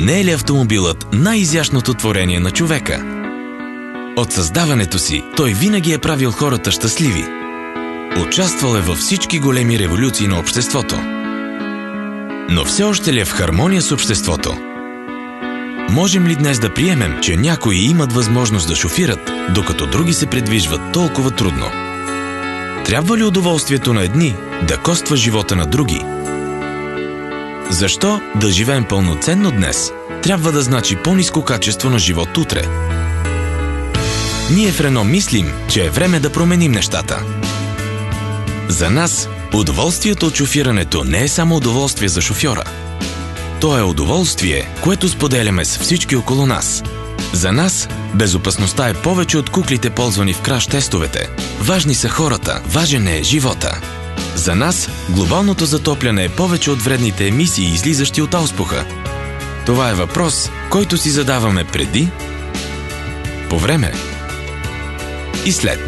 Не е ли автомобилът най-изящното творение на човека? От създаването си той винаги е правил хората щастливи. Участвал е във всички големи революции на обществото. Но все още ли е в хармония с обществото? Можем ли днес да приемем, че някои имат възможност да шофират, докато други се придвижват толкова трудно? Трябва ли удоволствието на едни да коства живота на други? Защо да живеем пълноценно днес трябва да значи по-ниско качество на живот утре? Ние в Рено мислим, че е време да променим нещата. За нас удоволствието от шофирането не е само удоволствие за шофьора. То е удоволствие, което споделяме с всички около нас. За нас безопасността е повече от куклите, ползвани в краш-тестовете. Важни са хората, важен е живота. За нас глобалното затопляне е повече от вредните емисии, излизащи от ауспуха. Това е въпрос, който си задаваме преди, по време и след.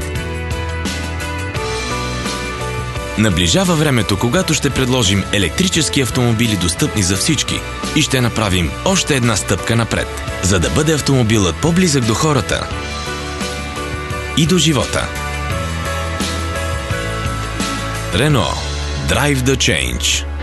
Наближава времето, когато ще предложим електрически автомобили достъпни за всички и ще направим още една стъпка напред, за да бъде автомобилът по-близък до хората и до живота. Renault. Drive the change.